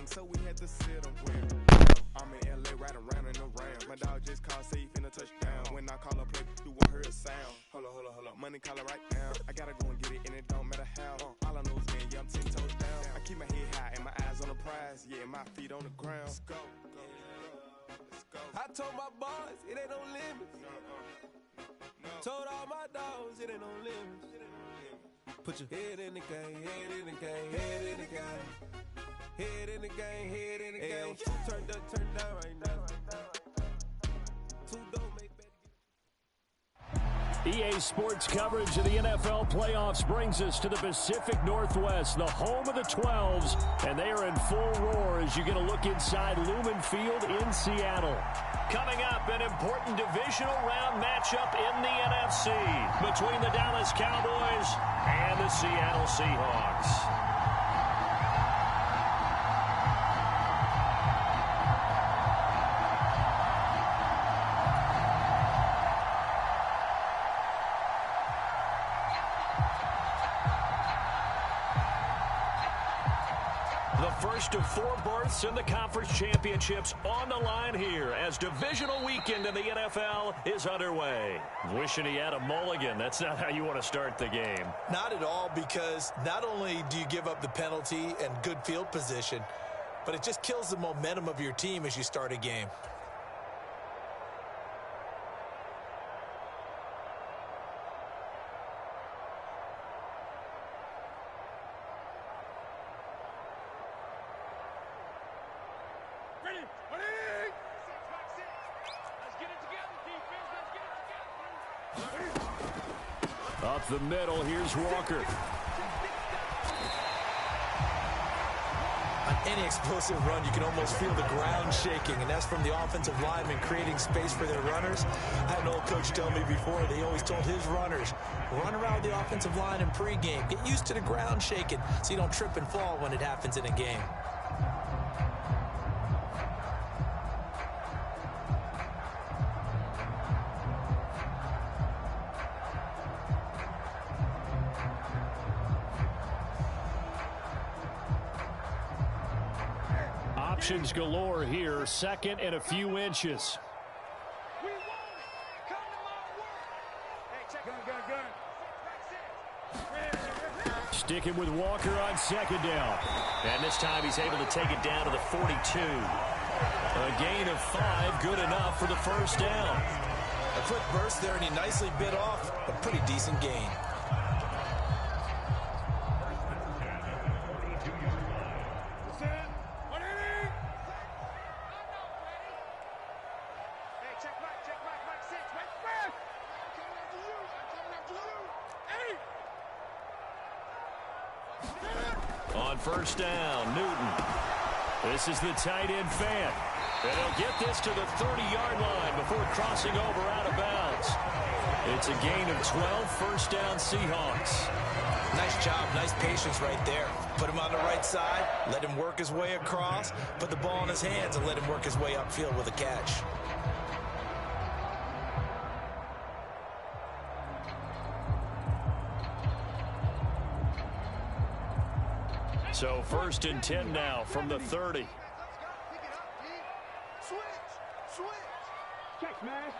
gang, so we had to sit them with. I'm in LA right around and around. My dog just called, say he finna touchdown. When I call a play, you won't hear a sound. Hold up, money caller right now. I gotta go and get it, and it don't matter how. All I know is win, yeah, I'm 10 toes down. I keep my head high and my eyes on the prize. Yeah, my feet on the ground. Let's go. Let's go. I told my boys, it ain't no limits. No. Told all my dogs, it ain't no limits. Put your head in the game, head in the game, head in the game. Head in the game, head in the game. Turn down right now. Two don't make better. EA Sports coverage of the NFL playoffs brings us to the Pacific Northwest, the home of the 12s, and they are in full roar as you get a look inside Lumen Field in Seattle. Coming up, an important divisional round matchup in the NFC between the Dallas Cowboys and the Seattle Seahawks. First of four berths in the conference championships on the line here as divisional weekend in the NFL is underway. Wishing he had a mulligan. That's not how you want to start the game. Not at all, because not only do you give up the penalty and good field position, but it just kills the momentum of your team as you start a game. Up the middle, here's Walker. On any explosive run, you can almost feel the ground shaking, and that's from the offensive linemen creating space for their runners. I had an old coach tell me before, they always told his runners, run around the offensive line in pregame. Get used to the ground shaking so you don't trip and fall when it happens in a game. Options galore here, second and a few inches. Sticking with Walker on second down. And this time he's able to take it down to the 42. A gain of 5, good enough for the first down. A quick burst there, and he nicely bit off a pretty decent gain. On first down, Newton. This is the tight end fan. And he'll get this to the 30-yard line before crossing over out of bounds. It's a gain of 12, first down Seahawks. Nice job, nice patience right there. Put him on the right side, let him work his way across, put the ball in his hands and let him work his way upfield with a catch. So first and 10 now from the 30. Switch. Check smash.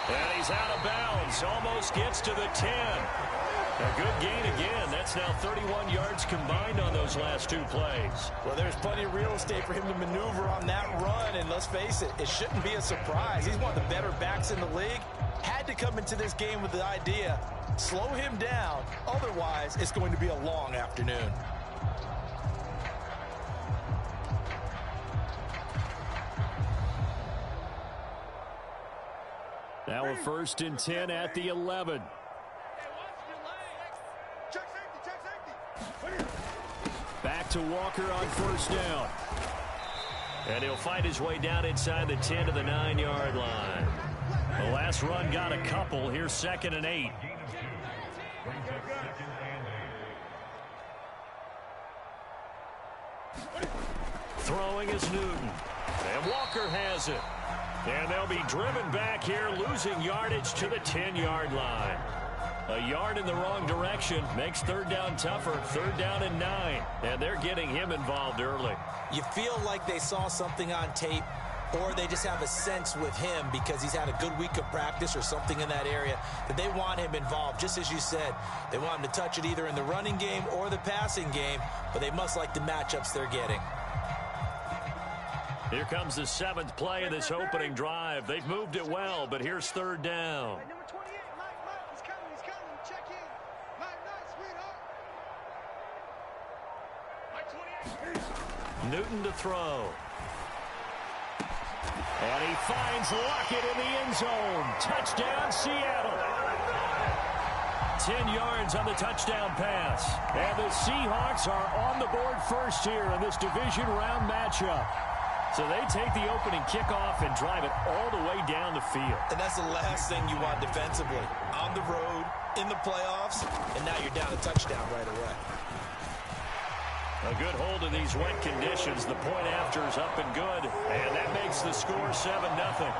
And he's out of bounds, almost gets to the 10. A good gain again. That's now 31 yards combined on those last two plays. Well, there's plenty of real estate for him to maneuver on that run, and let's face it, it shouldn't be a surprise. He's one of the better backs in the league. Had to come into this game with the idea, slow him down, otherwise it's going to be a long afternoon. Now a first and 10 at the 11. Back to Walker on first down. And he'll fight his way down inside the 10 to the 9-yard line. The last run got a couple. Here's second and 8. Throwing is Newton. And Walker has it. And they'll be driven back here, losing yardage to the 10-yard line. A yard in the wrong direction makes third down tougher. Third down and 9. And they're getting him involved early. You feel like they saw something on tape, or they just have a sense with him because he's had a good week of practice or something in that area that they want him involved. Just as you said, they want him to touch it either in the running game or the passing game, but they must like the matchups they're getting. Here comes the 7th play of this opening drive. They've moved it well, but here's third down. Number 28, Mike, he's coming. Check in. Mike, sweetheart. Mike, 28. Newton to throw. And he finds Lockett in the end zone. Touchdown, Seattle. 10 yards on the touchdown pass. And the Seahawks are on the board first here in this division round matchup. So they take the opening kickoff and drive it all the way down the field. And that's the last thing you want defensively. On the road, in the playoffs, and now you're down a touchdown right away. A good hold in these wet conditions. The point after is up and good. And that makes the score 7-0.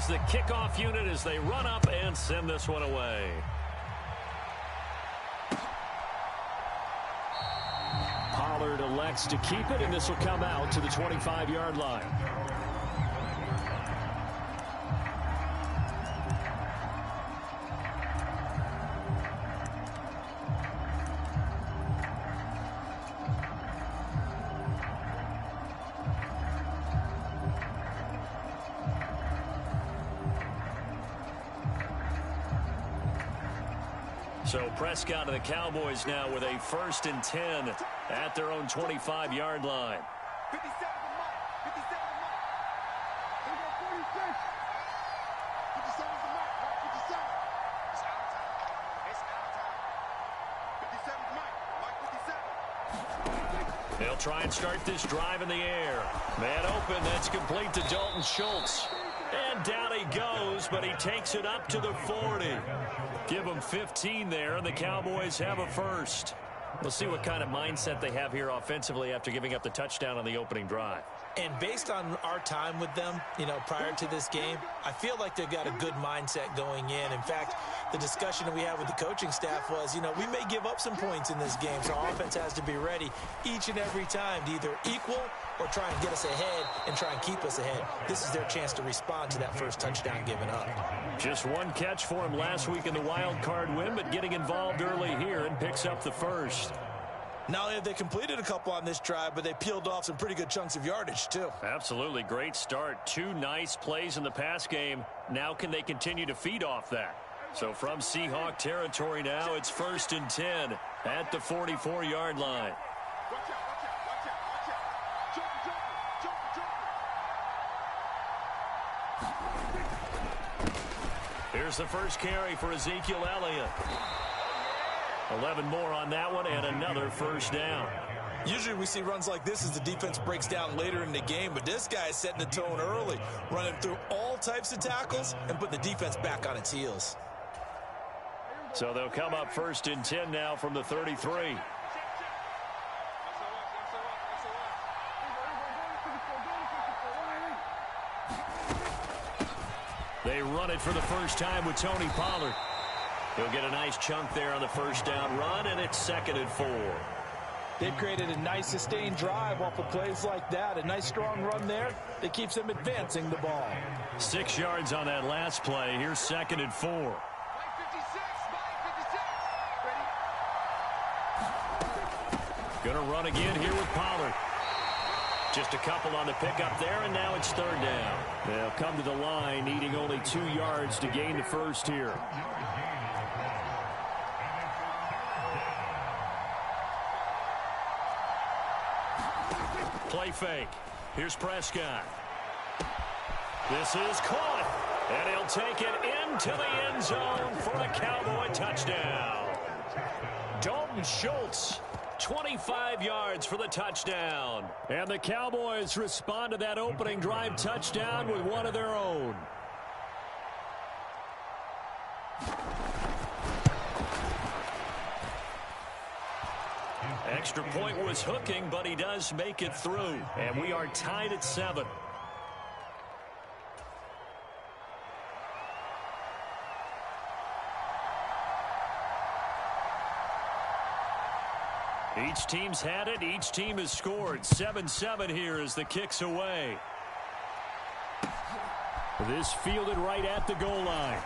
The kickoff unit as they run up and send this one away. Pollard elects to keep it, and this will come out to the 25-yard line. So Prescott and the Cowboys now with a 1st and 10 at their own 25-yard line. 57 to Mike. 57 to Mike. Here we go, 46. 57 to Mike. 57. It's out of time. It's out of time. 57 to Mike. Mike 57. They'll try and start this drive in the air. Man open, that's complete to Dalton Schultz. And down he goes, but he takes it up to the 40. Give them 15 there, and the Cowboys have a first. We'll see what kind of mindset they have here offensively after giving up the touchdown on the opening drive. And based on our time with them, prior to this game, I feel like they've got a good mindset going in. In fact, the discussion that we had with the coaching staff was, we may give up some points in this game, so our offense has to be ready each and every time to either equal or try and get us ahead and try and keep us ahead. This is their chance to respond to that first touchdown given up. Just one catch for him last week in the wild card win, but getting involved early here and picks up the first. Not only have they completed a couple on this drive, but they peeled off some pretty good chunks of yardage, too. Absolutely. Great start. 2 nice plays in the pass game. Now can they continue to feed off that? So from Seahawk territory now, it's 1st and 10 at the 44-yard line. Watch out, watch out, watch out, watch out. Jump. Here's the first carry for Ezekiel Elliott. 11 more on that one, and another first down. Usually we see runs like this as the defense breaks down later in the game, but this guy is setting the tone early, running through all types of tackles and putting the defense back on its heels. So they'll come up 1st and 10 now from the 33. They run it for the first time with Tony Pollard. He'll get a nice chunk there on the first down run, and it's 2nd and 4. They've created a nice sustained drive off of plays like that. A nice strong run there that keeps them advancing the ball. 6 yards on that last play. Here's 2nd and 4. Mike 56, Mike 56. Ready? Going to run again here with Pollard. Just a couple on the pickup there, and now it's 3rd down. They'll come to the line, needing only 2 yards to gain the first here. Play fake. Here's Prescott. This is caught, and he'll take it into the end zone for a Cowboy touchdown. Dalton Schultz 25 yards for the touchdown. And the Cowboys respond to that opening drive touchdown with one of their own. Extra point was hooking, but he does make it through. And we are tied at 7. Each team's had it. Each team has scored. 7-7 here as the kick's away. This fielded right at the goal line.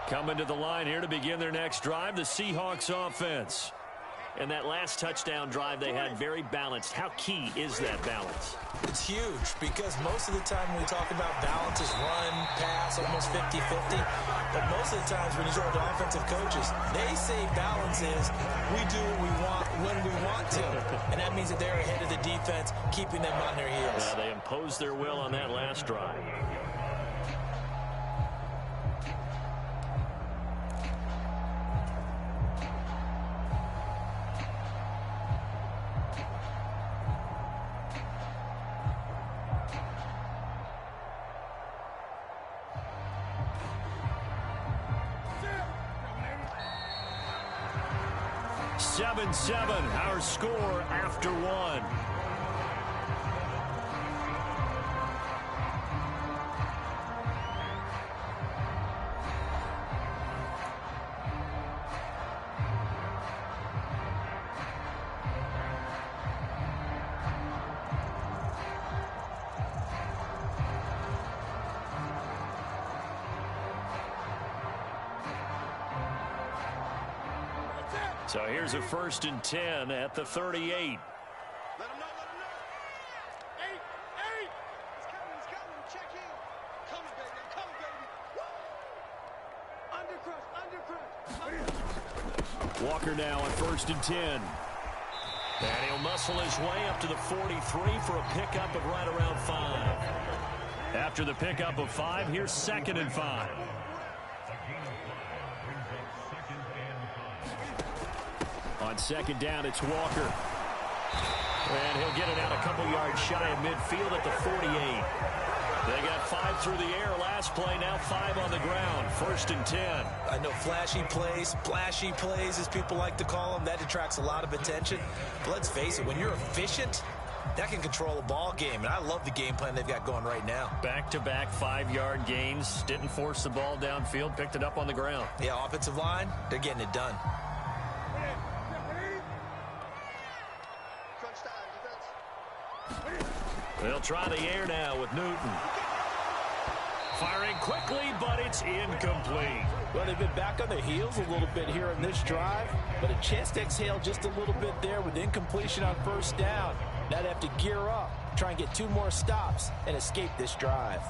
Coming to the line here to begin their next drive, the Seahawks offense. And that last touchdown drive they had very balanced. How key is that balance? It's huge because most of the time when we talk about balance is run, pass, almost 50-50. But most of the times when you talk to offensive coaches, they say balance is we do what we want when we want to. And that means that they're ahead of the defense, keeping them on their heels. They imposed their will on that last drive. Our score after one. So here's a 1st and 10 at the 38. Let him know, let him know. 8. He's coming, check in. Coming, baby, Woo! Undercrush. Walker now on 1st and 10. And he'll muscle his way up to the 43 for a pickup of right around 5. After the pickup of 5, here's 2nd and 5. On 2nd down, it's Walker. And he'll get it out a couple yards shy of midfield at the 48. They got 5 through the air last play, now 5 on the ground. 1st and 10. I know flashy plays, as people like to call them, that attracts a lot of attention. But let's face it, when you're efficient, that can control a ball game. And I love the game plan they've got going right now. Back-to-back 5-yard gains. Didn't force the ball downfield, picked it up on the ground. Yeah, offensive line, they're getting it done. They'll try the air now with Newton. Firing quickly, but it's incomplete. Well, they've been back on their heels a little bit here in this drive, but a chance to exhale just a little bit there with incompletion on 1st down. Now they have to gear up, try and get 2 more stops, and escape this drive.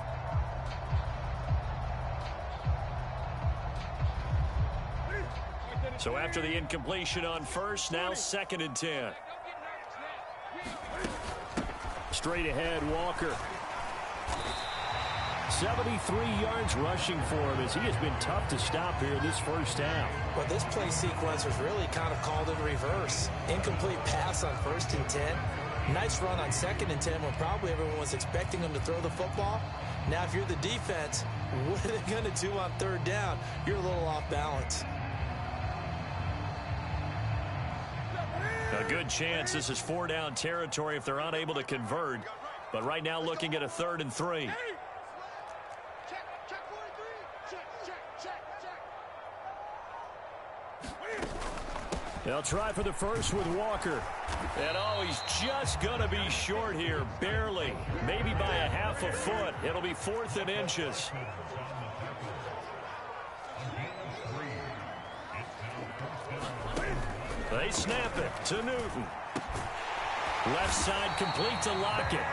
So after the incompletion on 1st, now 2nd and 10. Straight ahead, Walker. 73 yards rushing for him as he has been tough to stop here this 1st half. Well, this play sequence was really kind of called in reverse. Incomplete pass on 1st and 10. Nice run on 2nd and 10 when probably everyone was expecting them to throw the football. Now, if you're the defense, what are they going to do on 3rd down? You're a little off balance. A good chance this is 4-down territory if they're unable to convert. But right now looking at a 3rd and 3. Check 43. Check. They'll try for the 1st with Walker. And oh, he's just going to be short here, barely. Maybe by a half a foot. It'll be 4th and inches. They snap it to Newton. Left side complete to Lockett.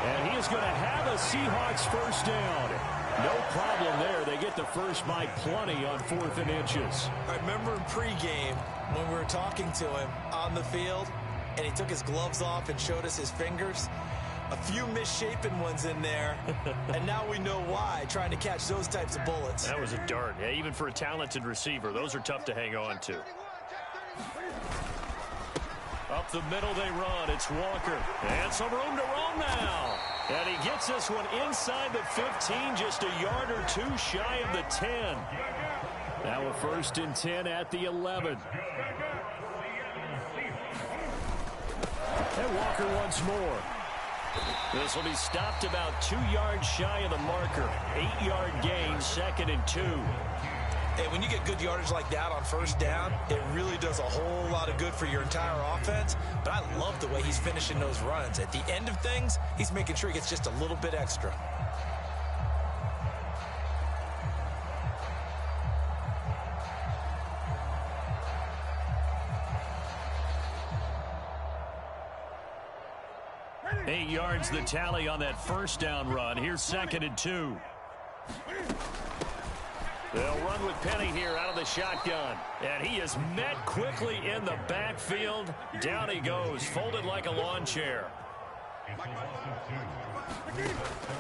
And he is going to have a Seahawks first down. No problem there. They get the first by plenty on 4th and inches. I remember in pregame when we were talking to him on the field, and he took his gloves off and showed us his fingers. A few misshapen ones in there, and now we know why, trying to catch those types of bullets. That was a dart. Yeah, even for a talented receiver, those are tough to hang on to. Up the middle they run. It's Walker. And some room to roam now. And he gets this one inside the 15, just a yard or two shy of the 10. Now a 1st and 10 at the 11. And Walker once more. This will be stopped about 2 yards shy of the marker. 8-yard gain, 2nd and 2. Hey, when you get good yardage like that on first down, it really does a whole lot of good for your entire offense. But I love the way he's finishing those runs. At the end of things, he's making sure he gets just a little bit extra. Eight yards the tally on that first down run. Here's 2nd and 2. They'll run with Penny here out of the shotgun. And he is met quickly in the backfield. Down he goes, folded like a lawn chair.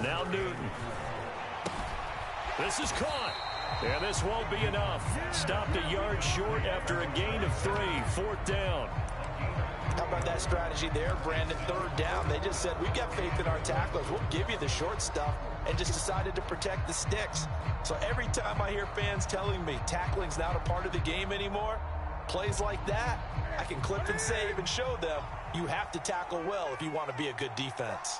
Now Newton. This is caught. And this won't be enough. Stopped a yard short after a gain of 3. 4th down. How about that strategy there, Brandon? 3rd down. They just said, we've got faith in our tacklers. We'll give you the short stuff, and just decided to protect the sticks. So every time I hear fans telling me tackling's not a part of the game anymore, plays like that, I can clip and save and show them you have to tackle well if you want to be a good defense.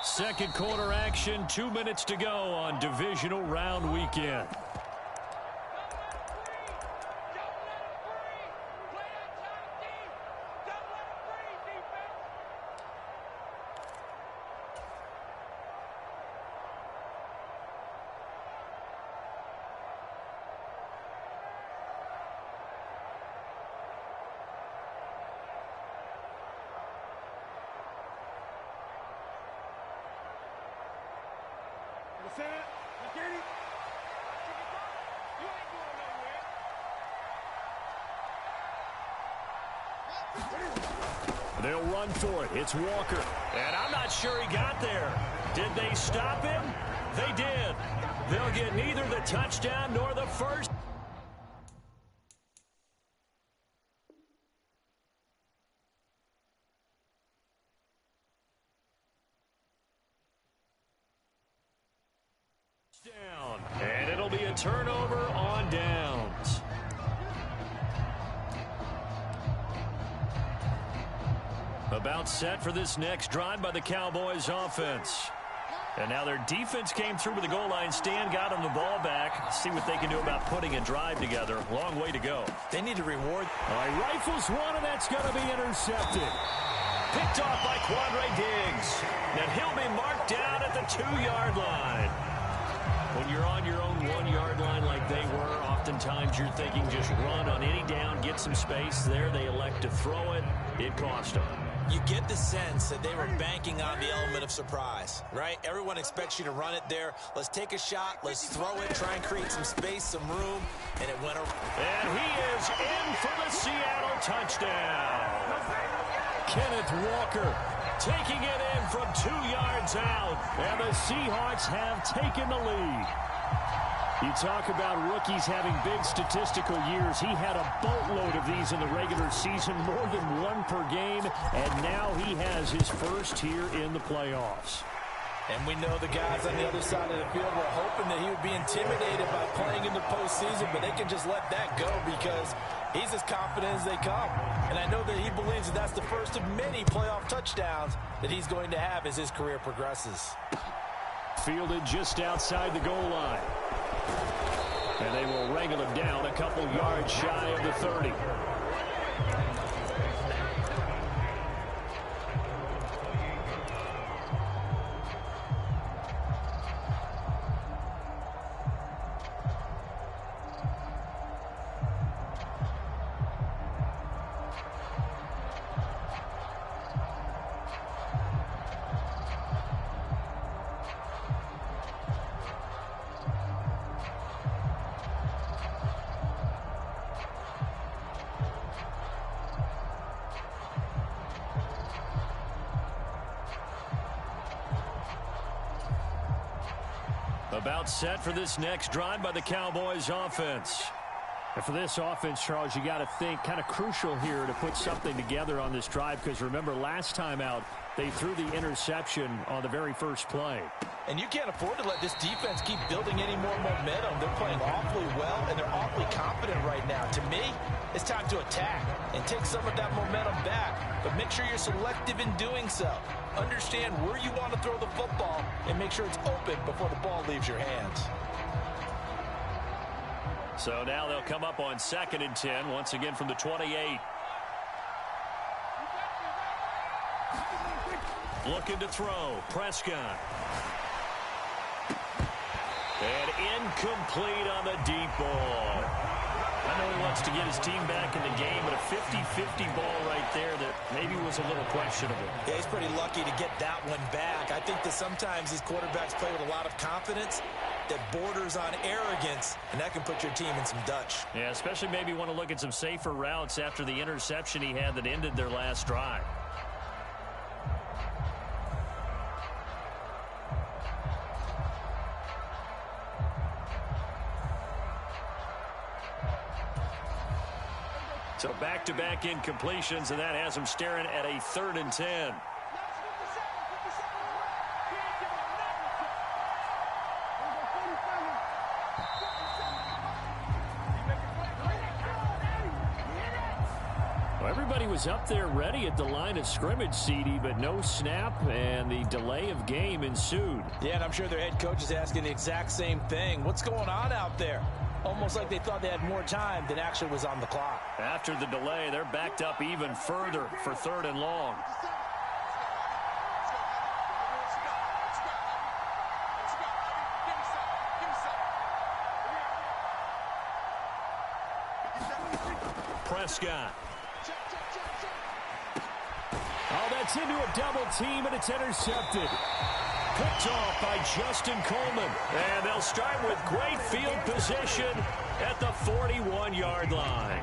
Second quarter action, 2 minutes to go on divisional round weekend. They'll run for it. It's Walker. And I'm not sure he got there. Did they stop him? They did. They'll get neither the touchdown nor the first. Down. And it'll be a turnover on downs. About set for this next drive by the Cowboys offense. And now their defense came through with the goal line stand, got them the ball back. See what they can do about putting a drive together. Long way to go. They need to reward. All right, rifles one, and that's going to be intercepted. Picked off by Quandre Diggs. And he'll be marked down at the 2-yard line. When you're on your own 1-yard line like they were, oftentimes you're thinking just run on any down, get some space. There they elect to throw it. It cost them. You get the sense that they were banking on the element of surprise, right? Everyone expects you to run it there. Let's take a shot. Let's throw it. Try and create some space, some room. And it went over. And he is in for the Seattle touchdown. Kenneth Walker taking it in from 2 yards out. And the Seahawks have taken the lead. You talk about rookies having big statistical years. He had a boatload of these in the regular season, more than one per game, and now he has his first here in the playoffs. And we know the guys on the other side of the field were hoping that he would be intimidated by playing in the postseason, but they can just let that go because he's as confident as they come. And I know that he believes that that's the first of many playoff touchdowns that he's going to have as his career progresses. Fielded just outside the goal line. And they will wrangle him down a couple yards shy of the 30. About set for this next drive by the Cowboys offense. And for this offense, Charles, you got to think kind of crucial here to put something together on this drive, because remember last time out they threw the interception on the very first play. And you can't afford to let this defense keep building any more momentum. They're playing awfully well, and they're awfully confident right now. To me, it's time to attack and take some of that momentum back. But make sure you're selective in doing so. Understand where you want to throw the football and make sure it's open before the ball leaves your hands. So now they'll come up on 2nd and 10, once again from the 28. Looking to throw. Prescott. And incomplete on the deep ball. I know he wants to get his team back in the game, but a 50-50 ball right there that maybe was a little questionable. Yeah, he's pretty lucky to get that one back. I think that sometimes these quarterbacks play with a lot of confidence that borders on arrogance, and that can put your team in some Dutch. Yeah, especially maybe want to look at some safer routes after the interception he had that ended their last drive. So back-to-back incompletions, and that has him staring at a 3rd and 10. Well, everybody was up there ready at the line of scrimmage, CD, but no snap, and the delay of game ensued. Yeah, and I'm sure their head coach is asking the exact same thing. What's going on out there? Almost like they thought they had more time than actually was on the clock. After the delay, they're backed up even further for 3rd and long. Prescott. Oh, that's into a double team, and it's intercepted. Picked off by Justin Coleman. And they'll start with great field position at the 41-yard line.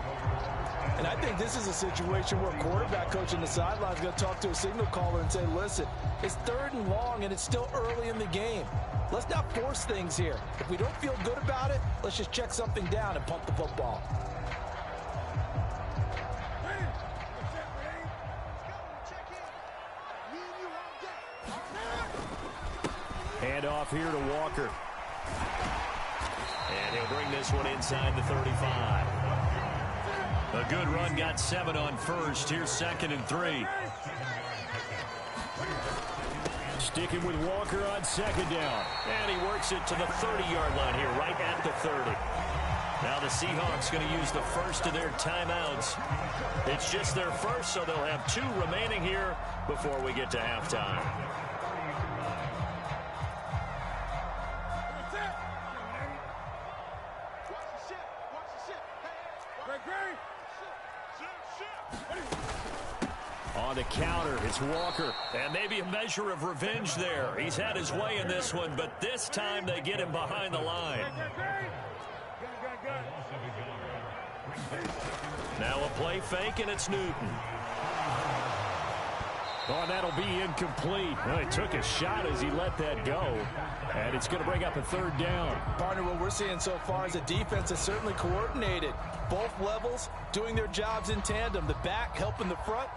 And I think this is a situation where a quarterback coach on the sideline is going to talk to a signal caller and say, listen, it's 3rd and long, and it's still early in the game. Let's not force things here. If we don't feel good about it, let's just check something down and pump the football. Hand off here to Walker. And he'll bring this one inside the 35. A good run, got 7 on first. Here's 2nd and 3. Sticking with Walker on 2nd down. And he works it to the 30-yard line here, right at the 30. Now the Seahawks going to use the first of their timeouts. It's just their first, so they'll have 2 remaining here before we get to halftime. On the counter, it's Walker. And maybe a measure of revenge there. He's had his way in this one, but this time they get him behind the line. Now a play fake, and it's Newton. Oh, and that'll be incomplete. Well, he took a shot as he let that go. And it's going to bring up a 3rd down. Partner, what we're seeing so far is a defense that's certainly coordinated. Both levels doing their jobs in tandem. The back helping the front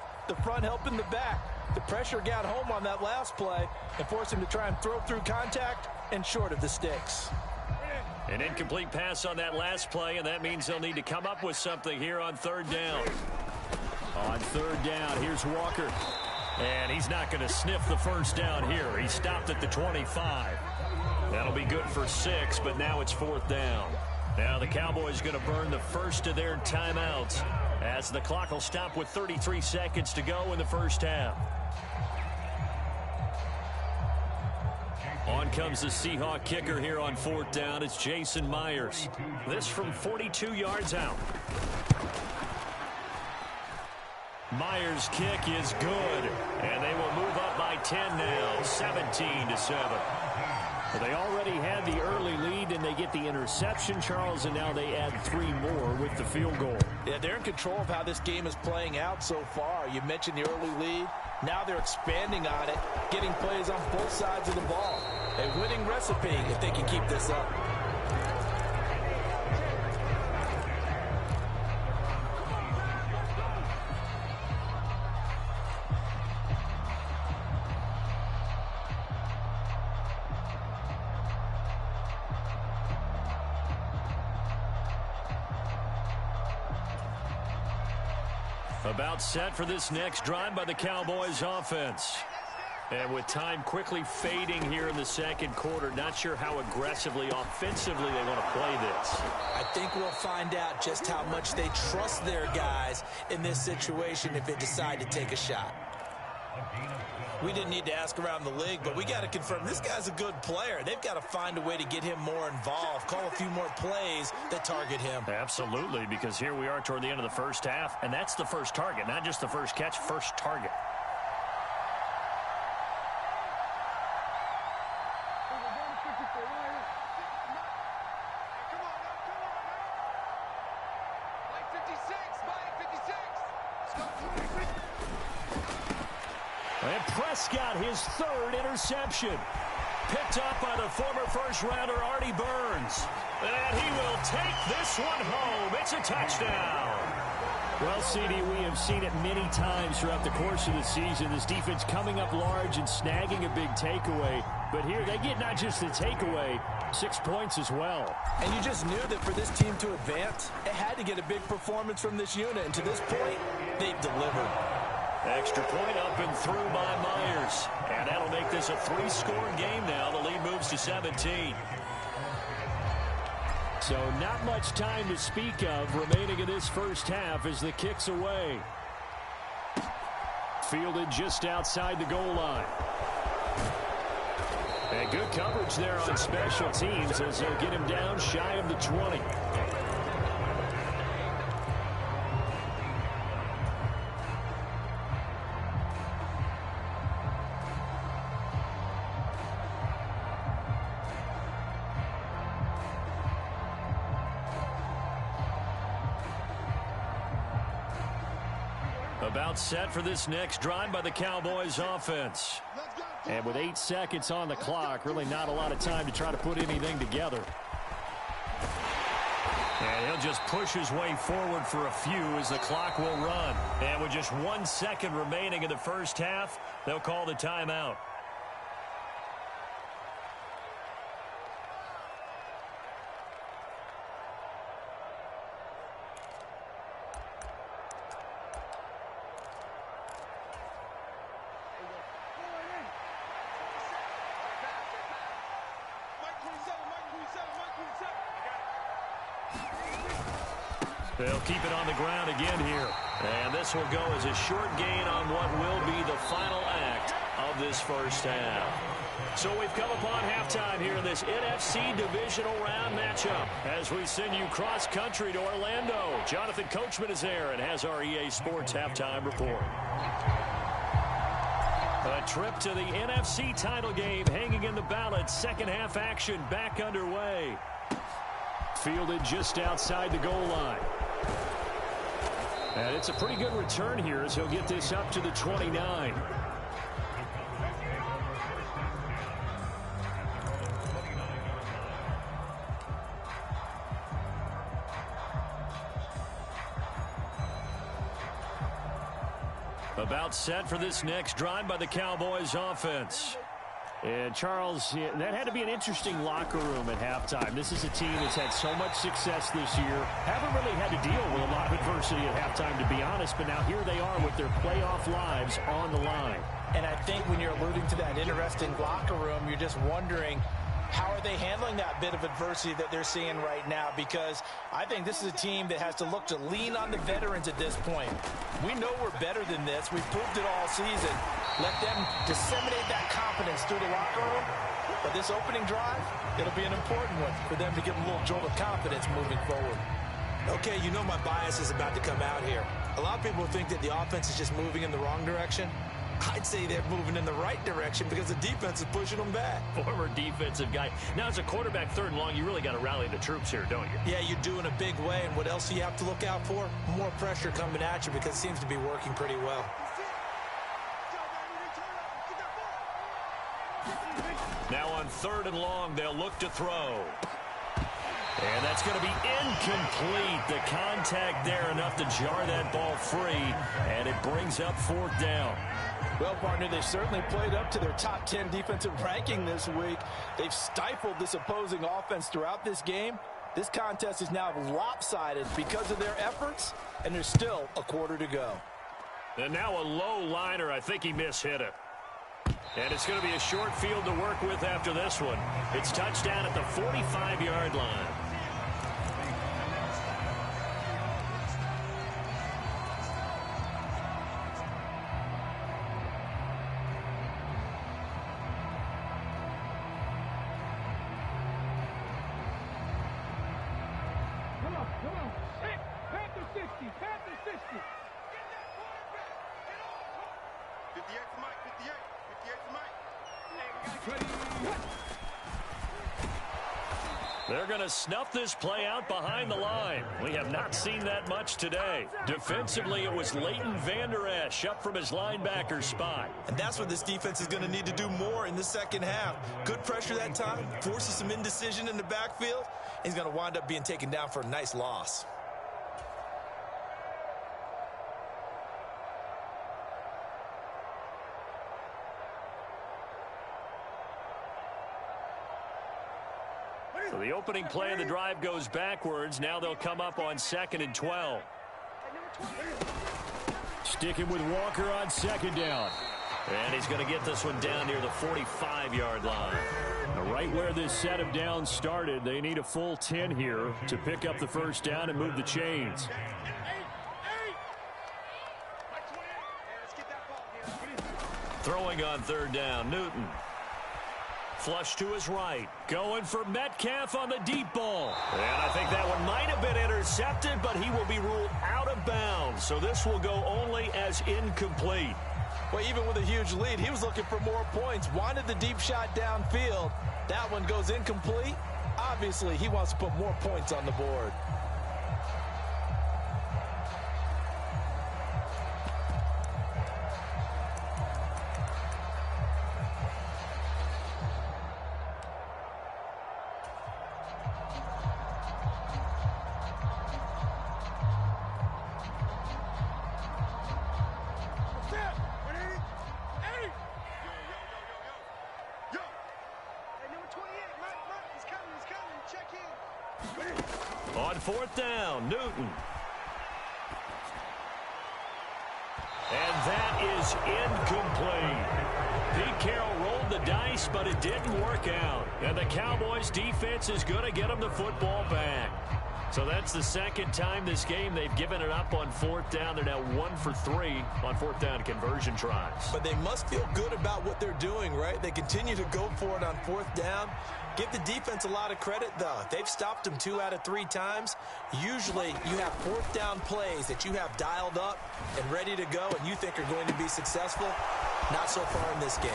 helping the back. The pressure got home on that last play and forced him to try and throw through contact and short of the sticks. An incomplete pass on that last play, and that means they'll need to come up with something here on 3rd down. On 3rd down, here's Walker. And he's not going to sniff the first down here. He stopped at the 25. That'll be good for 6, but now it's 4th down. Now the Cowboys going to burn the first of their timeouts as the clock will stop with 33 seconds to go in the first half. On comes the Seahawk kicker here on 4th down. It's Jason Myers. This from 42 yards out. Myers' kick is good, and they will move up by 10 now, 17-7. Well, they already had the early lead, and they get the interception, Charles, and now they add 3 more with the field goal. Yeah, they're in control of how this game is playing out so far. You mentioned the early lead. Now they're expanding on it, getting plays on both sides of the ball. A winning recipe if they can keep this up. About set for this next drive by the Cowboys offense. And with time quickly fading here in the second quarter, not sure how aggressively, offensively they want to play this. I think we'll find out just how much they trust their guys in this situation if they decide to take a shot. We didn't need to ask around the league, but we got to confirm this guy's a good player. They've got to find a way to get him more involved, call a few more plays that target him. Absolutely, because here we are toward the end of the first half, and that's the first target, not just the first catch, first target. And Prescott, his third interception. Picked up by the former first-rounder Artie Burns. And he will take this one home. It's a touchdown. Well, CD, we have seen it many times throughout the course of the season. This defense coming up large and snagging a big takeaway. But here they get not just the takeaway, 6 points as well. And you just knew that for this team to advance, it had to get a big performance from this unit. And to this point, they've delivered. Extra point up and through by Myers. And that'll make this a 3-score game now. The lead moves to 17. So not much time to speak of remaining in this first half as the kick's away. Fielded just outside the goal line. And good coverage there on special teams as they'll get him down shy of the 20. About set for this next drive by the Cowboys offense. And with 8 seconds on the clock, really not a lot of time to try to put anything together. And he'll just push his way forward for a few as the clock will run. And with just 1 second remaining in the first half, they'll call the timeout. They'll keep it on the ground again here. And this will go as a short gain on what will be the final act of this first half. So we've come upon halftime here in this NFC Divisional Round matchup as we send you cross-country to Orlando. Jonathan Coachman is there and has our EA Sports halftime report. A trip to the NFC title game hanging in the balance. Second half action back underway. Fielded just outside the goal line. And it's a pretty good return here as he'll get this up to the 29. About set for this next drive by the Cowboys offense. And, Charles, that had to be an interesting locker room at halftime. This is a team that's had so much success this year. Haven't really had to deal with a lot of adversity at halftime, to be honest. But now here they are with their playoff lives on the line. And I think when you're alluding to that interesting locker room, you're just wondering, how are they handling that bit of adversity that they're seeing right now? Because I think this is a team that has to look to lean on the veterans at this point. We know we're better than this. We've proved it all season. Let them disseminate that confidence through the locker room. But this opening drive, it'll be an important one for them to give them a little jolt of confidence moving forward. Okay, you know my bias is about to come out here. A lot of people think that the offense is just moving in the wrong direction. I'd say they're moving in the right direction because the defense is pushing them back. Former defensive guy. Now, as a quarterback, third and long, you really got to rally the troops here, don't you? Yeah, you do in a big way. And what else do you have to look out for? More pressure coming at you because it seems to be working pretty well. Now on 3rd and long, they'll look to throw. And that's going to be incomplete. The contact there enough to jar that ball free, and it brings up 4th down. Well, partner, they certainly played up to their top 10 defensive ranking this week. They've stifled this opposing offense throughout this game. This contest is now lopsided because of their efforts, and there's still a quarter to go. And now a low liner. I think he mishit it. And it's going to be a short field to work with after this one. It's touchdown at the 45-yard line. They're going to snuff this play out behind the line. We have not seen that much today. Defensively, it was Leighton Vander Esch up from his linebacker spot. And that's what this defense is going to need to do more in the second half. Good pressure that time, forces some indecision in the backfield. He's going to wind up being taken down for a nice loss. So the opening play of the drive goes backwards. Now they'll come up on 2nd and 12. Sticking with Walker on 2nd down. And he's going to get this one down near the 45-yard line. Now, right where this set of downs started, they need a full 10 here to pick up the 1st down and move the chains. Throwing on 3rd down, Newton. Flush to his right. Going for Metcalf on the deep ball. And I think that one might have been intercepted, but he will be ruled out of bounds. So this will go only as incomplete. Well, even with a huge lead, he was looking for more points. Wanted the deep shot downfield. That one goes incomplete. Obviously, he wants to put more points on the board. On 4th down, Newton. And that is incomplete. Pete Carroll rolled the dice, but it didn't work out. And the Cowboys' defense is going to get them the football back. So that's the 2nd time this game they've given it up on 4th down. They're now 1 for 3 on 4th down conversion tries. But they must feel good about what they're doing, right? They continue to go for it on 4th down. Give the defense a lot of credit, though. They've stopped them 2 out of 3 times. Usually, you have 4th down plays that you have dialed up and ready to go, and you think are going to be successful. Not so far in this game.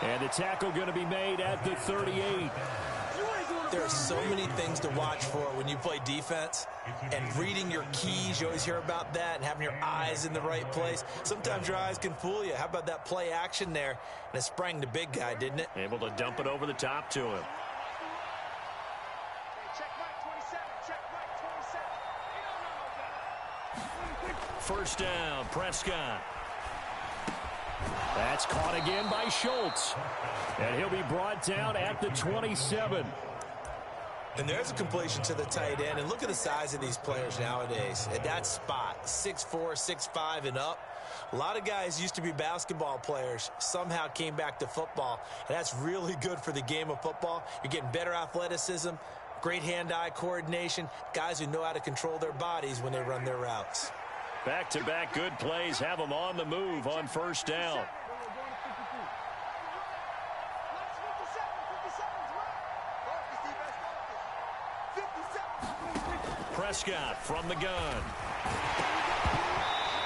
And the tackle going to be made at the 38. There are so many things to watch for when you play defense, and reading your keys, you always hear about that, and having your eyes in the right place. Sometimes your eyes can fool you. How about that play action there? And it sprang the big guy, didn't it? Able to dump it over the top to him. First down, Prescott. That's caught again by Schultz. And he'll be brought down at the 27. And there's a completion to the tight end. And look at the size of these players nowadays. At that spot, 6'4", 6'5", and up. A lot of guys used to be basketball players, somehow came back to football. And that's really good for the game of football. You're getting better athleticism, great hand-eye coordination, guys who know how to control their bodies when they run their routes. Back-to-back good plays have them on the move on first down. Prescott from the gun.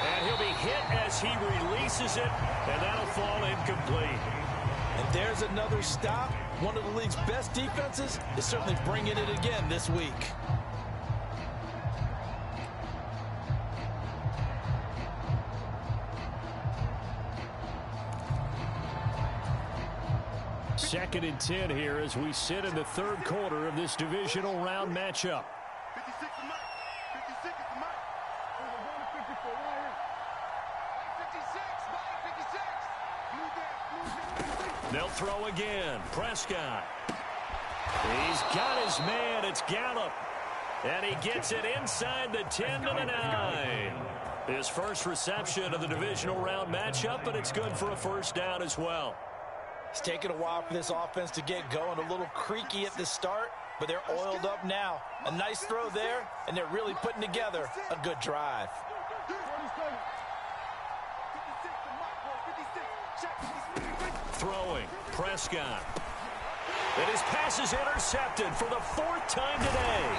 And he'll be hit as he releases it, and that'll fall incomplete. And there's another stop. One of the league's best defenses is certainly bringing it again this week. 2nd and 10 here as we sit in the third quarter of this divisional round matchup. 56 is Mike. 56 is Mike. There's a 154 right here. 56, Mike, 56. They'll throw again. Prescott. He's got his man. It's Gallup. And he gets it inside the 10 to the 9. His first reception of the divisional round matchup, but it's good for a first down as well. It's taken a while for this offense to get going. A little creaky at the start, but they're oiled up now. A nice throw there, and they're really putting together a good drive. Throwing. Prescott. And his pass is intercepted for the 4th time today.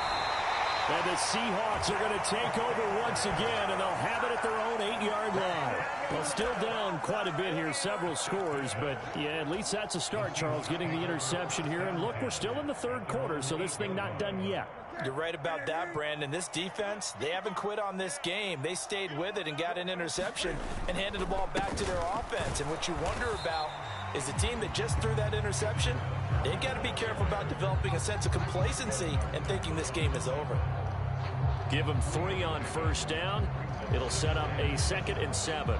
And the Seahawks are going to take over once again, and they'll have it at their own 8-yard line. Well, still down quite a bit here, several scores, but yeah, at least that's a start, Charles, getting the interception here. And look, we're still in the third quarter, so this thing not done yet. You're right about that, Brandon. This defense, they haven't quit on this game. They stayed with it and got an interception and handed the ball back to their offense. And what you wonder about is the team that just threw that interception, they've got to be careful about developing a sense of complacency and thinking this game is over. Give them 3 on first down. It'll set up a 2nd and 7.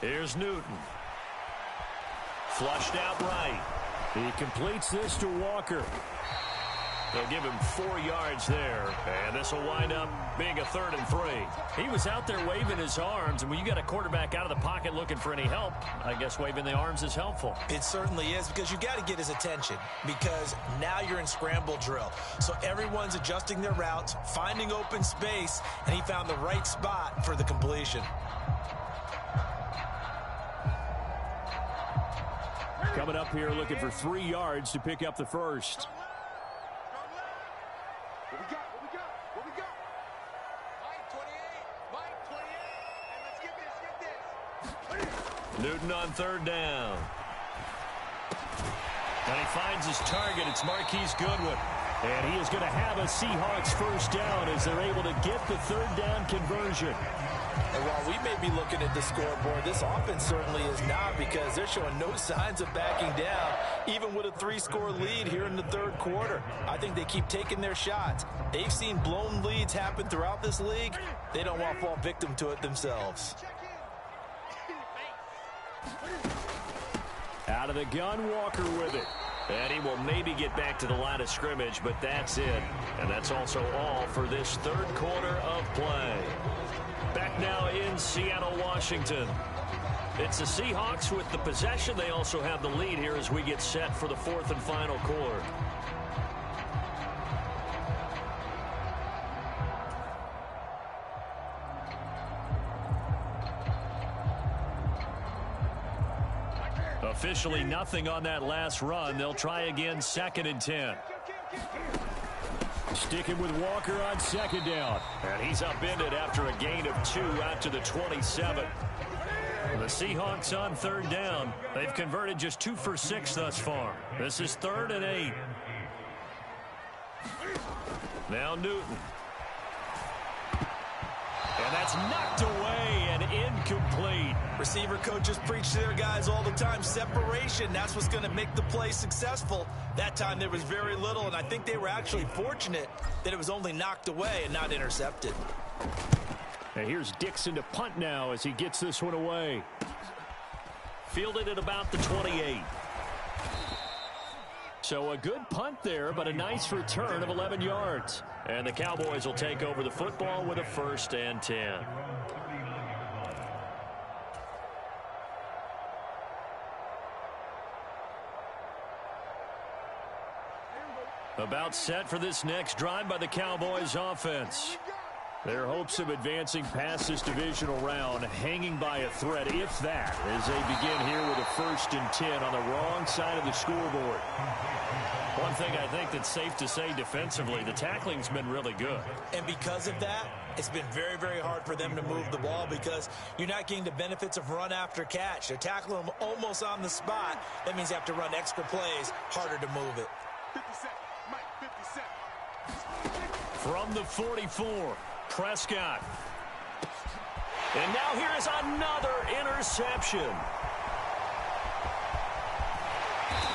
Here's Newton. Flushed out right. He completes this to Walker. They'll give him 4 yards there, and this will wind up being a 3rd and 3. He was out there waving his arms, and when you got a quarterback out of the pocket looking for any help, I guess waving the arms is helpful. It certainly is, because you got to get his attention, because now you're in scramble drill. So everyone's adjusting their routes, finding open space, and he found the right spot for the completion. Coming up here looking for 3 yards to pick up the first. What we got? Mike 28, and let's get this. Newton on 3rd down. And he finds his target. It's Marquise Goodwin. And he is going to have a Seahawks first down as they're able to get the 3rd down conversion. And while we may be looking at the scoreboard, this offense certainly is not, because they're showing no signs of backing down, even with a 3-score lead here in the third quarter. I think they keep taking their shots. They've seen blown leads happen throughout this league. They don't want to fall victim to it themselves. Out of the gun, Walker with it. And he will maybe get back to the line of scrimmage, but that's it. And that's also all for this third quarter of play. Back now in Seattle, Washington. It's the Seahawks with the possession. They also have the lead here as we get set for the 4th and final quarter. Officially nothing on that last run. They'll try again, 2nd and 10. Sticking with Walker on 2nd down. And he's upended after a gain of 2 out to the 27. The Seahawks on 3rd down. They've converted just 2 for 6 thus far. This is 3rd and 8. Now Newton. And that's knocked away and incomplete. Receiver coaches preach to their guys all the time. Separation, that's what's going to make the play successful. That time there was very little, and I think they were actually fortunate that it was only knocked away and not intercepted. And here's Dixon to punt now as he gets this one away. Fielded at about the 28. So a good punt there, but a nice return of 11 yards. And the Cowboys will take over the football with a 1st and 10. About set for this next drive by the Cowboys offense. Their hopes of advancing past this divisional round hanging by a thread, if that, as they begin here with a 1st and 10 on the wrong side of the scoreboard. One thing I think that's safe to say defensively, the tackling's been really good. And because of that, it's been very, very hard for them to move the ball because you're not getting the benefits of run after catch. They're tackling them almost on the spot. That means you have to run extra plays, harder to move it. 57, Mike, 57. From the 44, Prescott. And now here is another interception.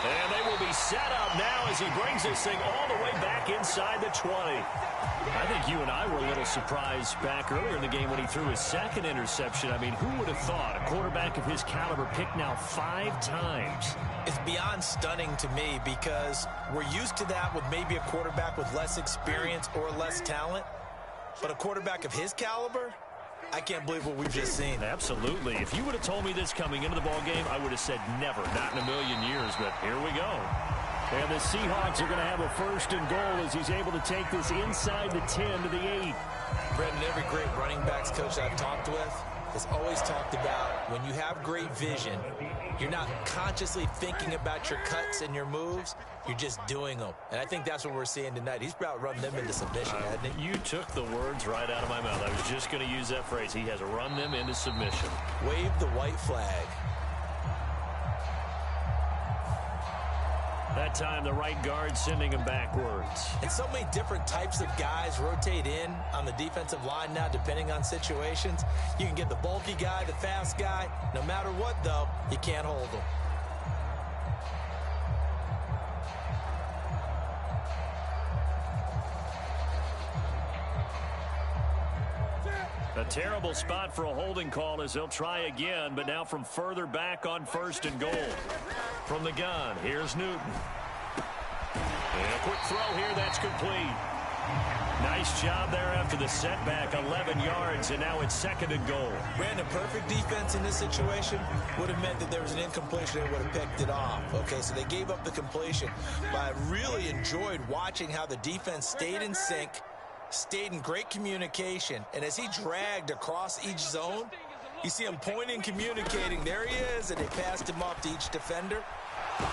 And they will be set up now as he brings this thing all the way back inside the 20. I think you and I were a little surprised back earlier in the game when he threw his 2nd interception. I mean, who would have thought a quarterback of his caliber picked now 5 times? It's beyond stunning to me because we're used to that with maybe a quarterback with less experience or less talent. But a quarterback of his caliber, I can't believe what we've just seen. Absolutely. If you would have told me this coming into the ballgame, I would have said never, not in a million years, but here we go. And the Seahawks are going to have a 1st and goal as he's able to take this inside the 10 to the 8. Brendan, every great running backs coach I've talked with has always talked about when you have great vision, you're not consciously thinking about your cuts and your moves. You're just doing them. And I think that's what we're seeing tonight. He's about run them into submission, hasn't he? You took the words right out of my mouth. I was just going to use that phrase. He has run them into submission. Wave the white flag. That time, the right guard sending him backwards. And so many different types of guys rotate in on the defensive line now, depending on situations. You can get the bulky guy, the fast guy. No matter what, though, you can't hold them. A terrible spot for a holding call as they'll try again, but now from further back on 1st and goal. From the gun, here's Newton. And a quick throw here, that's complete. Nice job there after the setback, 11 yards, and now it's 2nd and goal. Brandon, perfect defense in this situation would have meant that there was an incompletion and would have picked it off. Okay, so they gave up the completion, but I really enjoyed watching how the defense stayed in sync, stayed in great communication, and as he dragged across each zone, you see him pointing, communicating. There he is, and they passed him off to each defender.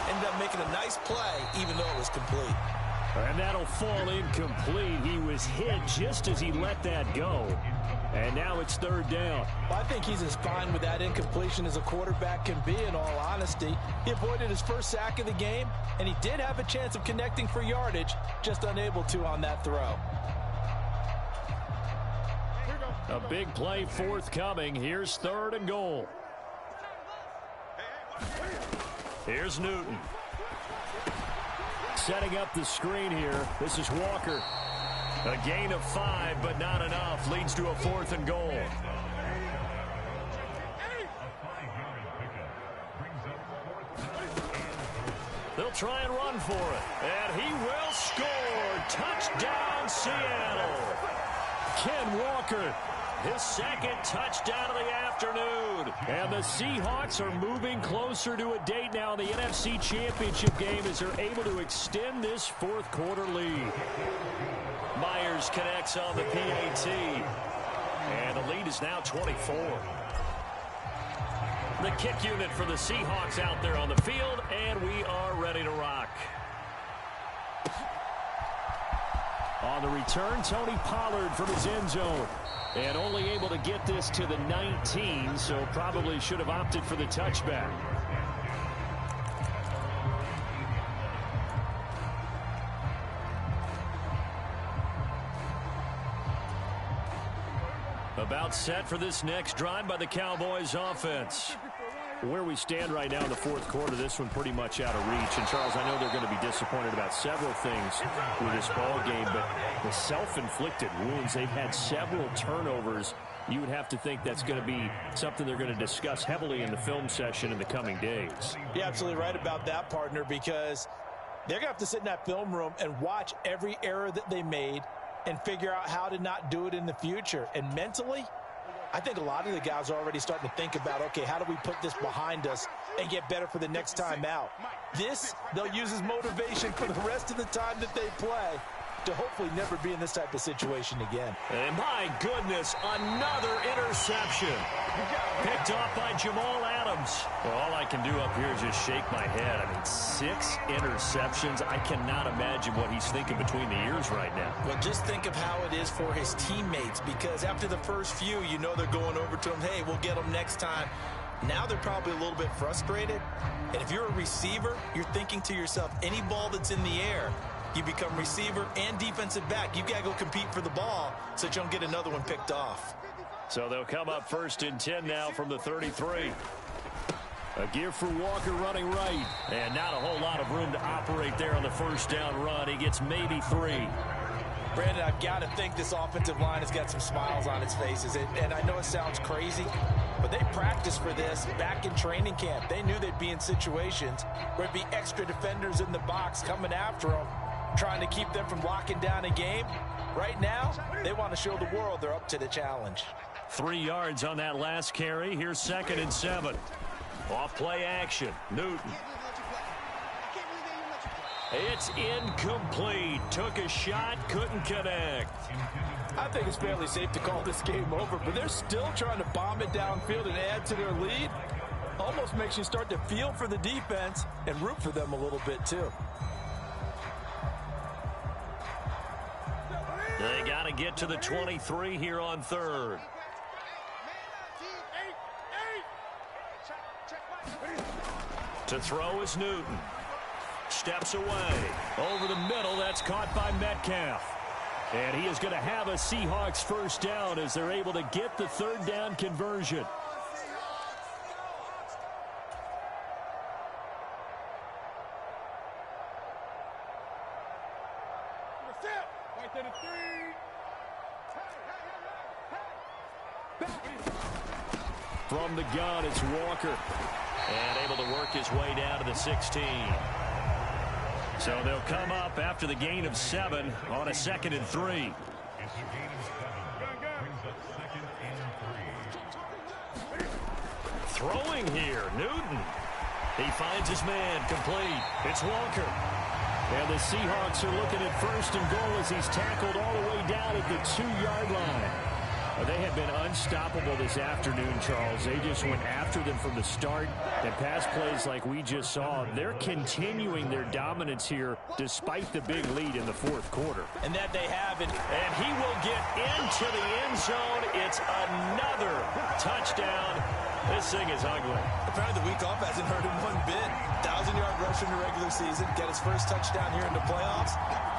Ended up making a nice play, even though it was complete. And that'll fall incomplete. He was hit just as he let that go. And now it's 3rd down. Well, I think he's as fine with that incompletion as a quarterback can be, in all honesty. He avoided his first sack of the game, and he did have a chance of connecting for yardage, just unable to on that throw. A big play forthcoming. Here's 3rd and goal. Here's Newton. Setting up the screen here. This is Walker. A gain of 5, but not enough. Leads to a 4th and goal. They'll try and run for it. And he will score. Touchdown, Seattle. Ken Walker, his 2nd touchdown of the afternoon. And the Seahawks are moving closer to a date now in the NFC Championship game as they're able to extend this 4th quarter lead. Myers connects on the PAT. And the lead is now 24. The kick unit for the Seahawks out there on the field, and we are ready to rock. On the return, Tony Pollard from his end zone. And only able to get this to the 19, so probably should have opted for the touchback. About set for this next drive by the Cowboys offense. Where we stand right now in the 4th quarter, this one pretty much out of reach. And, Charles, I know they're going to be disappointed about several things with this ball game, but the self-inflicted wounds, they've had several turnovers. You would have to think that's going to be something they're going to discuss heavily in the film session in the coming days. You're absolutely right about that, partner, because they're going to have to sit in that film room and watch every error that they made and figure out how to not do it in the future. And mentally, I think a lot of the guys are already starting to think about, okay, how do we put this behind us and get better for the next time out? This, they'll use as motivation for the rest of the time that they play. to hopefully never be in this type of situation again. And my goodness, another interception. Picked off by Jamal Adams. Well, all I can do up here is just shake my head. I mean, 6 interceptions. I cannot imagine what he's thinking between the ears right now. Well, just think of how it is for his teammates, because after the first few, you know they're going over to him, hey, we'll get them next time. Now they're probably a little bit frustrated. And if you're a receiver, you're thinking to yourself, any ball that's in the air, you become receiver and defensive back. You got to go compete for the ball so that you don't get another one picked off. So they'll come up 1st and 10 now from the 33. A give for Walker running right. And not a whole lot of room to operate there on the first down run. He gets maybe 3. Brandon, I've got to think this offensive line has got some smiles on its faces. And I know it sounds crazy, but they practiced for this back in training camp. They knew they'd be in situations where there'd be extra defenders in the box coming after them, trying to keep them from locking down a game. Right now, they want to show the world they're up to the challenge. 3 yards on that last carry. Here's 2nd and 7. Off play action. Newton. It's incomplete. Took a shot, couldn't connect. I think it's fairly safe to call this game over, but they're still trying to bomb it downfield and add to their lead. Almost makes you start to feel for the defense and root for them a little bit too. They got to get to the 23 here on 3rd. To throw is Newton. Steps away. Over the middle, that's caught by Metcalf. And he is going to have a Seahawks first down as they're able to get the 3rd down conversion. From the gun, it's Walker. And able to work his way down to the 16. So they'll come up after the gain of 7 on a 2nd and 3. Throwing here, Newton. He finds his man, complete. It's Walker. And the Seahawks are looking at 1st and goal as he's tackled all the way down at the 2-yard line. They have been unstoppable this afternoon, Charles. They just went after them from the start. And pass plays like we just saw, they're continuing their dominance here despite the big lead in the 4th quarter. And that they have it. And he will get into the end zone. It's another touchdown. This thing is ugly. Apparently the week off hasn't hurt him one bit. 1,000-yard rush in the regular season. Get his first touchdown here in the playoffs.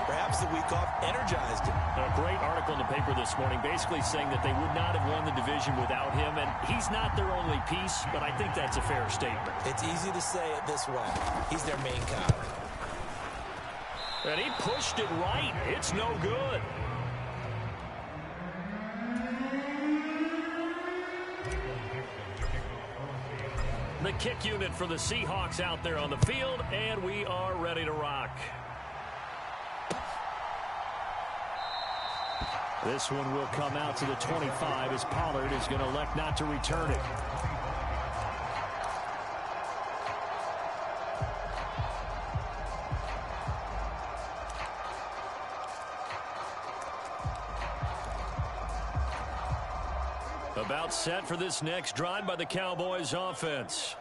Perhaps the week off energized him. A great article in the paper this morning basically saying that they would not have won the division without him. And he's not their only piece, but I think that's a fair statement. It's easy to say it this way. He's their main guy. And he pushed it right. It's no good. The kick unit for the Seahawks out there on the field, and we are ready to rock. This one will come out to the 25 as Pollard is going to elect not to return it. About set for this next drive by the Cowboys offense.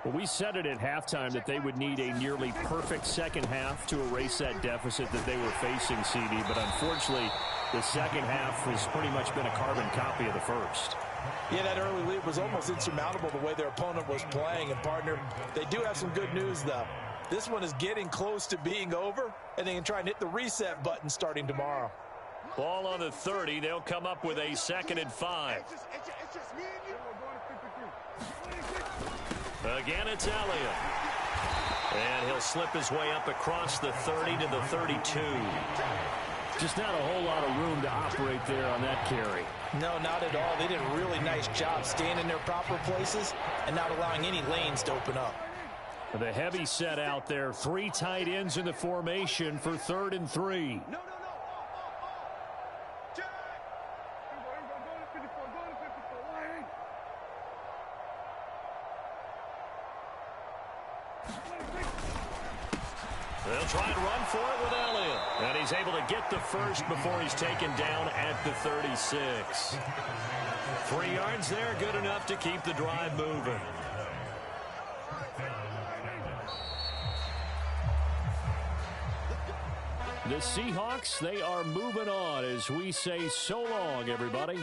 Well, we said it at halftime that they would need a nearly perfect second half to erase that deficit that they were facing, CD. But unfortunately, the second half has pretty much been a carbon copy of the first. Yeah, that early lead was almost insurmountable the way their opponent was playing. And, partner, they do have some good news, though. This one is getting close to being over, and they can try and hit the reset button starting tomorrow. Ball on the 30. They'll come up with a 2nd and 5. Again, it's Elliott. And he'll slip his way up across the 30 to the 32. Just not a whole lot of room to operate there on that carry. No, not at all. They did a really nice job staying in their proper places and not allowing any lanes to open up. The heavy set out there. 3 tight ends in the formation for 3rd and 3. They'll try and run for it with Elliott. And he's able to get the first before he's taken down at the 36. 3 yards there, good enough to keep the drive moving. The Seahawks, they are moving on as we say so long, everybody.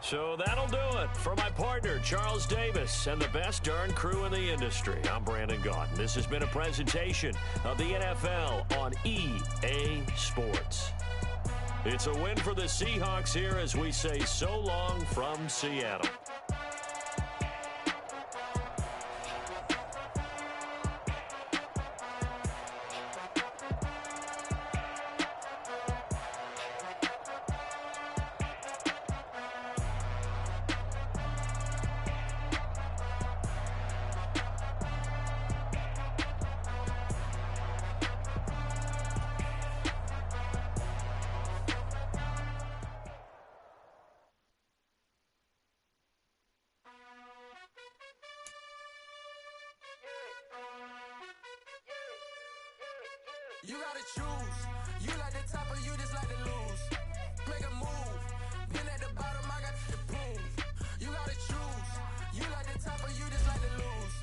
So that'll do it for my partner, Charles Davis, and the best darn crew in the industry. I'm Brandon Gaudin. This has been a presentation of the NFL on EA Sports. It's a win for the Seahawks here as we say so long from Seattle. You gotta choose. You like the top or you just like to lose. Make a move. Been at the bottom, I got the prove. You gotta choose. You like the top or you just like to lose.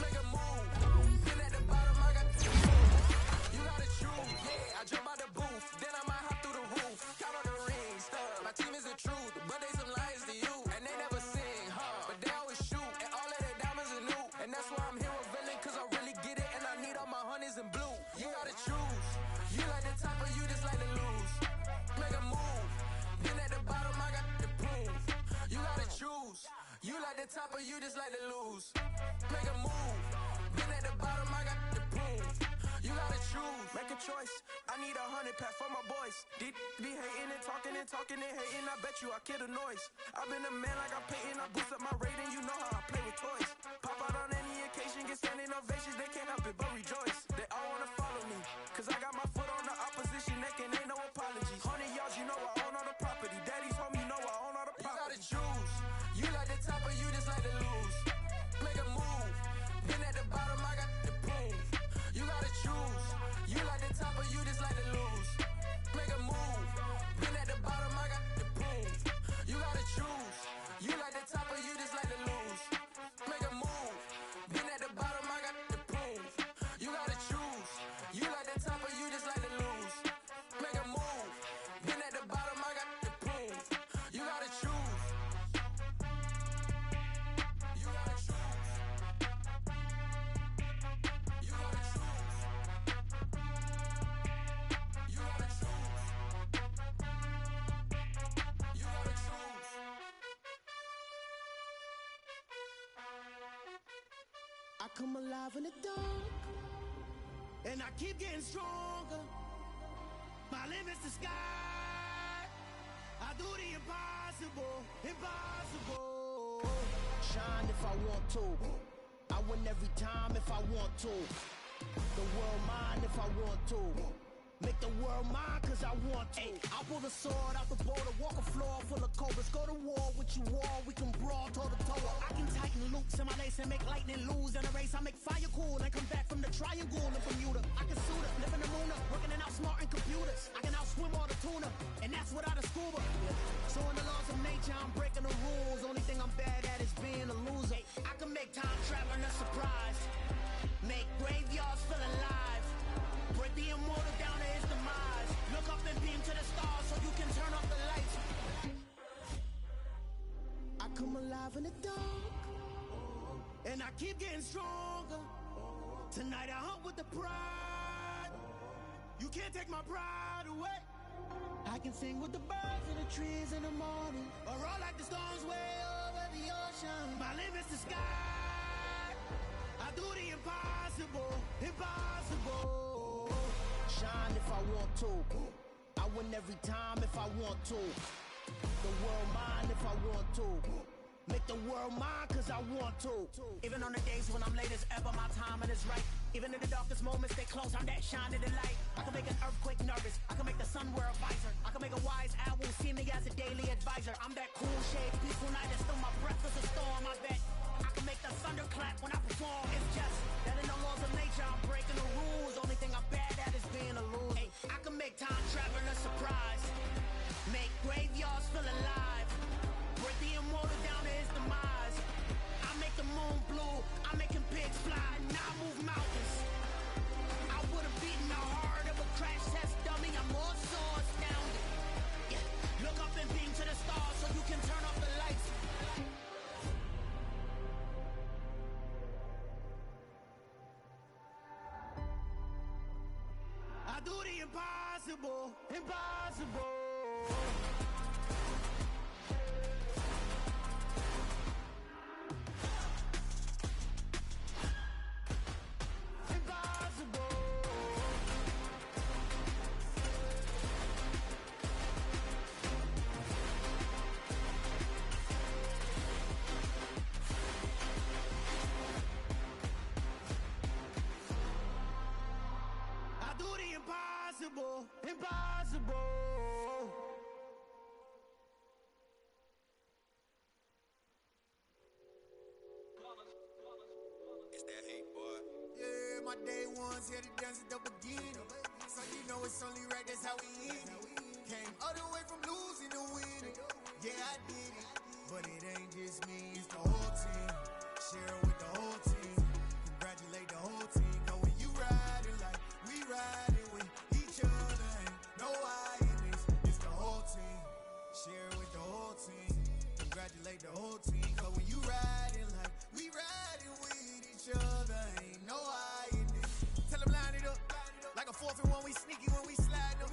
Make a move. Been at the bottom, I got the prove. You gotta choose. Yeah, I jump out the booth. Then I might hop through the roof. Count on the rings. My team is the truth, but they some liars to you. And they never sing, but they always shoot. And all of their diamonds are new. And that's why I'm here with villain, cause I really get it. And I need all my honeys in blue. You gotta choose. You like the top or you just like to lose. Make a move. Been at the bottom, I got the proof. You gotta choose. You like the top or you just like to lose. Make a move. Been at the bottom, I got the proof. You gotta choose. Make a choice. I need 100 pack for my boys. Be hating and talking and hating. I bet you I kill the noise. I've been a man like I'm Peyton. I boost up my rating. You know how I play with toys. Pop out on any occasion, get standing ovations. They can't help it but rejoice. They all wanna follow me, cause I got my foot on the opposition neck and ain't no apologies. 100 yards, you know I own all the property. Daddy's home, you know I own all the property. You gotta choose. You like the top or you just like to lose. Make a move. Been at the bottom, I got the proof. You gotta choose. You like the top or you just like to lose. Make a move. Been at the bottom, I got the proof. You gotta choose. You like the top or you just like to lose. Make a move. Been at the bottom, I got the proof. You gotta choose. You like the top or you just like to lose. Make a move. Been at the bottom, I got the proof. You gotta choose. You gotta choose. You gotta choose. You gotta choose. You gotta choose. I come alive in the dark, and I keep getting stronger. My limit's the sky. I do the impossible, impossible. Shine if I want to. I win every time if I want to. The world mine if I want to. Make the world mine cause I want to. I'll pull the sword out the border, walk a floor full of cobras. Go to war with you all, we can brawl toe to toe. I can tighten loops in my lace and make lightning lose in a race. I make fire cool and come back from the triangle and Bermuda. I can suit up, live in the moon up, working and outsmarting computers. I can outswim all the tuna, and that's without a scuba. So in the laws of nature, I'm breaking the rules. Only thing I'm bad at is being a loser. I can make time traveling a surprise. Make graveyards feel alive. Break the immortal down to his demise. Look up and beam to the stars so you can turn off the lights. I come alive in the dark, and I keep getting stronger. Tonight I hunt with the pride. You can't take my pride away. I can sing with the birds in the trees in the morning, or roll like the storms way over the ocean. My limit's the sky. I do the impossible, impossible. Shine if I want to. I win every time if I want to. The world mine if I want to. Make the world mine cause I want to. Even on the days when I'm late as ever, my timing is right. Even in the darkest moments, they close. I'm that shine in the light. I can make an earthquake nervous. I can make the sun wear a visor. I can make a wise owl see me as a daily advisor. I'm that cool shade, peaceful night, and still my breath is a storm. I bet I can make the thunder clap when I perform. It's just that in the laws of nature, I'm breaking the rules. Only thing I'm bad at is being a loser. Hey, I can make time travel a surprise. Make graveyards feel alive. Break the immortal down to his demise. I make the moon blue. I'm making pigs fly. Now I move mountains. I would have beaten the heart of a crash test dummy. I'm more so astounded. Yeah. Look up and beam to the stars so you can turn off the lights. I do the impossible. Impossible. Impossible, impossible. It's that hate, boy. Yeah, my day ones here to dance at the beginning. So you know it's only right, that's how we end it. Came all the way from losing to winning. Yeah, I did it. But it ain't just me, it's the whole team. Share it with the whole team. Congratulate the whole team. Cause when you riding like we riding with each other, ain't no I in this. It's the whole team. Share it with the whole team. Congratulate the whole team. Cause when you riding like we riding with each other, ain't no I in this. Tell them line it up. Like a 4th and 1, we sneaky when we slide them.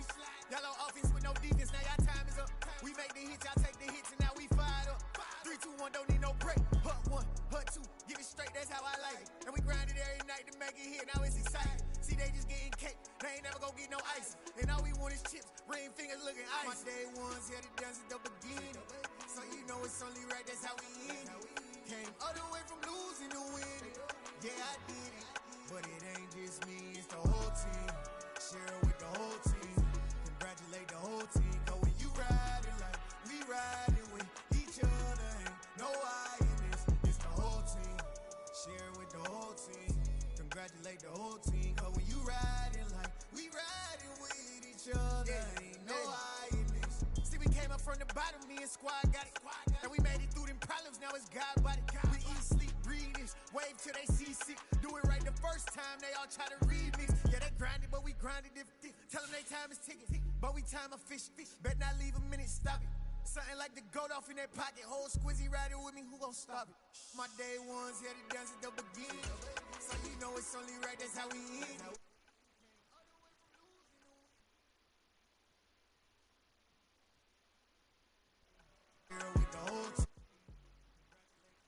Y'all on offense with no defense, now y'all time is up. We make the hits, y'all take the hits, and now we fired up. 3, 2, 1, don't need no break. Hut 1, hut 2, give it straight, that's how I like it. And we grind it every night to make it hit, now it's exciting. See, they just getting cake, they ain't never gonna get no ice. And all we want is chips, ring fingers looking ice. My day ones here to dance at the beginning. So you know it's only right, that's how we end it. Came all the way from losing to winning. Yeah, I did it. But it ain't just me, it's the whole team. Share it with the whole team. Congratulate the whole team. Cause when you riding like we riding with each other, ain't no I in this. It's the whole team. Share it with the whole team. Congratulate the whole team. Cause when you riding like we riding with each other, ain't no I in this. See, we came up from the bottom, me and squad got it. And we made it through them problems, now it's God body. We eat, sleep, breathe this. Wave till they see sick. Do it right the first time, they all try to remix. Yeah, they grinded, but we grinded different. Tell them they time is ticking, but we time a fish. Bet not leave a minute, stop it. Something like the goat off in their pocket. Whole squizzy riding with me, who gon' stop it? My day ones here to dance at the beginning. So you know it's only right, that's how we end it.